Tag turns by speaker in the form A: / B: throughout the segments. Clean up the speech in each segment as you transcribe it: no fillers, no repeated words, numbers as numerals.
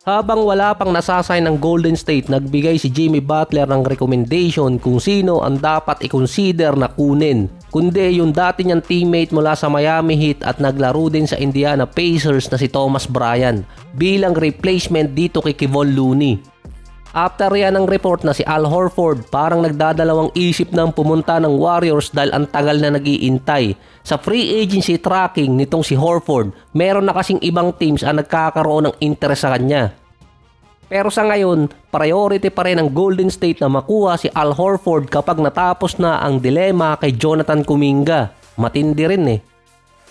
A: Habang wala pang nasasign ng Golden State, nagbigay si Jimmy Butler ng recommendation kung sino ang dapat i-consider na kunin. Kundi yung dati niyang teammate mula sa Miami Heat at naglaro din sa Indiana Pacers na si Thomas Bryant bilang replacement dito kay Kevon Looney. After yan ang report na si Al Horford parang nagdadalawang isip ng pumunta ng Warriors dahil ang tagal na nag-iintay. Sa free agency tracking nitong si Horford, meron na kasing ibang teams ang nagkakaroon ng interest sa kanya. Pero sa ngayon, priority pa rin ng Golden State na makuha si Al Horford kapag natapos na ang dilema kay Jonathan Kuminga. Matindi rin eh.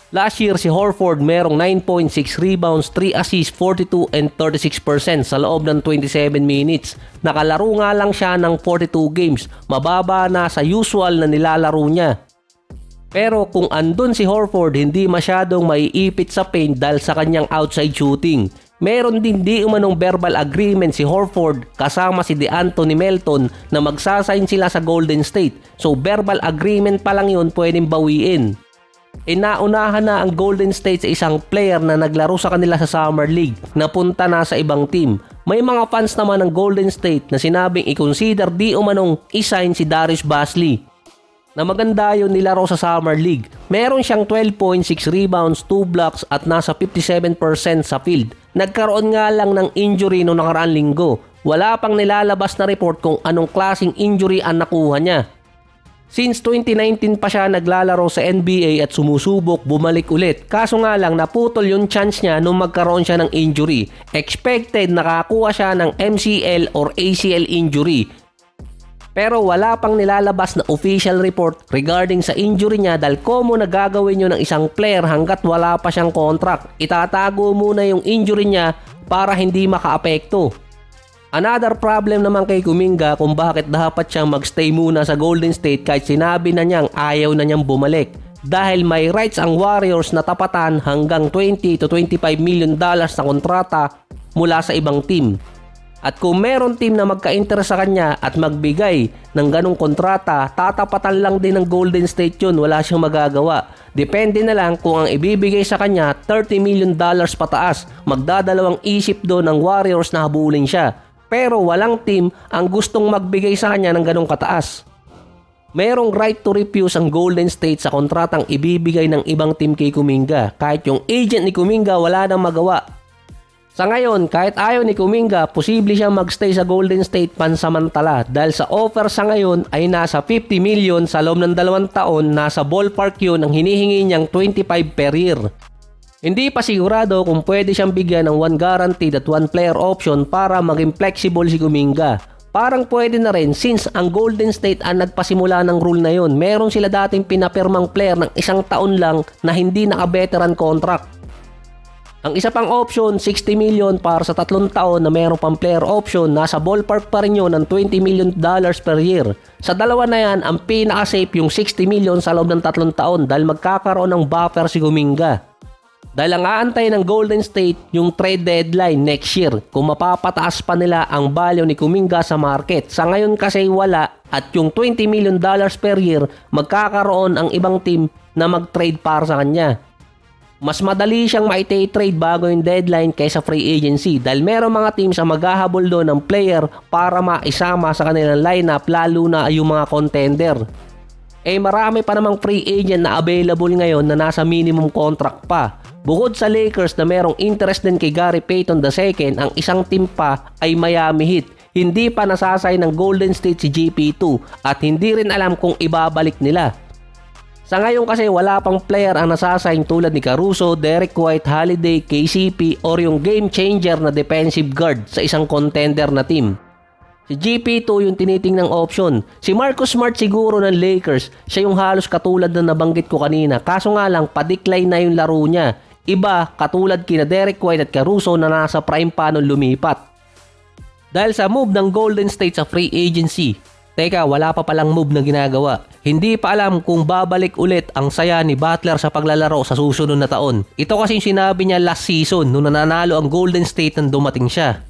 A: Last year si Horford merong 9.6 rebounds, 3 assists, 42 and 36% sa loob ng 27 minutes. Nakalaro nga lang siya ng 42 games, mababa na sa usual na nilalaro niya. Pero kung andun si Horford, hindi masyadong maiipit sa paint dahil sa kanyang outside shooting. Meron din di umanong verbal agreement si Horford kasama si DeAnthony Melton na magsasign sila sa Golden State. So verbal agreement pa lang yun pwedeng bawiin. Naunahan na ang Golden State sa isang player na naglaro sa kanila sa Summer League, napunta na sa ibang team. May mga fans naman ng Golden State na sinabing i-consider di umanong i-sign si Darius Bazley. Na maganda yun nilaro sa Summer League. Meron siyang 12.6 rebounds, 2 blocks at nasa 57% sa field. Nagkaroon nga lang ng injury noong nakaraang linggo. Wala pang nilalabas na report kung anong klaseng injury ang nakuha niya. Since 2019 pa siya naglalaro sa NBA at sumusubok bumalik ulit. Kaso nga lang naputol yung chance niya nung magkaroon siya ng injury. Expected nakakuha siya ng MCL or ACL injury. Pero wala pang nilalabas na official report regarding sa injury niya dahil common na gagawin yun ng isang player hanggat wala pa siyang contract. Itatago muna yung injury niya para hindi makaapekto. Another problem naman kay Kuminga kung bakit dapat siyang magstay muna sa Golden State kahit sinabi na niyang ayaw na niyang bumalik. Dahil may rights ang Warriors na tapatan hanggang 20 to 25 million dollars na kontrata mula sa ibang team. At kung meron team na magka-interest sa kanya at magbigay ng ganong kontrata, tatapatan lang din ng Golden State yun, wala siyang magagawa. Depende na lang kung ang ibibigay sa kanya $30 million pataas, magdadalawang isip doon ng Warriors na habulin siya. Pero walang team ang gustong magbigay sa kanya ng ganong kataas. Merong right to refuse ang Golden State sa kontratang ibibigay ng ibang team kay Kuminga. Kahit yung agent ni Kuminga wala nang magawa. Sa ngayon, kahit ayaw ni Kuminga, posible siyang magstay sa Golden State pansamantala dahil sa offer sa ngayon ay nasa 50 million sa loob ng 2 taon, nasa ballpark yun ang hinihingi niyang 25 per year. Hindi pa sigurado kung pwede siyang bigyan ng 1 guaranteed at 1 player option para maging flexible si Kuminga. Parang pwede na rin since ang Golden State ang nagpasimula ng rule na yon. Meron sila dating pinapirmang player ng 1 taon lang na hindi naka-veteran contract. Ang isa pang option, 60 million para sa 3 taon na meron pang player option, nasa ballpark pa rin yun ng $20 million per year. Sa dalawa na yan, ang pinaka-safe yung 60 million sa loob ng 3 taon dahil magkakaroon ng buffer si Kuminga. Dahil ang aantay ng Golden State yung trade deadline next year kung mapapataas pa nila ang value ni Kuminga sa market. Sa ngayon kasi wala at yung $20 million per year magkakaroon ang ibang team na mag-trade para sa kanya. Mas madali siyang maite-trade bago yung deadline kaysa free agency dahil merong mga teams ang maghahabol doon ng player para maisama sa kanilang lineup lalo na yung mga contender. Marami pa namang free agent na available ngayon na nasa minimum contract pa. Bukod sa Lakers na merong interest din kay Gary Payton II, ang isang team pa ay Miami Heat. Hindi pa nasasay ng Golden State si GP2 at hindi rin alam kung ibabalik nila. Sa ngayon kasi wala pang player ang nasasign tulad ni Caruso, Derek White, Holiday, KCP or yung game changer na defensive guard sa isang contender na team. Si GP2 yung tinitingnang option. Si Marcus Smart siguro ng Lakers, siya yung halos katulad na nabanggit ko kanina. Kaso nga lang, pa-decline na yung laro niya. Iba katulad kina Derek White at Caruso na nasa prime pa nung lumipat. Dahil sa move ng Golden State sa free agency, teka wala pa palang move na ginagawa. Hindi pa alam kung babalik ulit ang saya ni Butler sa paglalaro sa susunod na taon. Ito kasi yung sinabi niya last season nung nananalo ang Golden State nang dumating siya.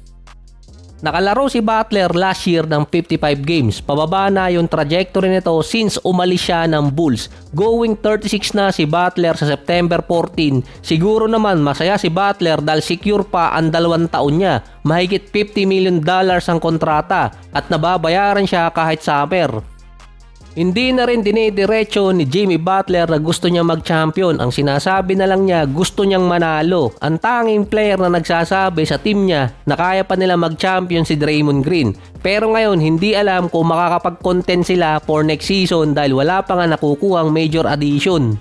A: Nakalaro si Butler last year ng 55 games. Pababa na yung trajectory nito since umalis siya ng Bulls. Going 36 na si Butler sa September 14. Siguro naman masaya si Butler dahil secure pa ang 2 taon niya. Mahigit $50 million ang kontrata at nababayaran siya kahit summer. Hindi na rin dinidiretso ni Jimmy Butler na gusto niya mag-champion. Ang sinasabi na lang niya gusto niyang manalo. Ang tanging player na nagsasabi sa team niya na kaya pa nila mag-champion si Draymond Green. Pero ngayon hindi alam kung makakapag-content sila for next season dahil wala pa nga nakukuhang major addition.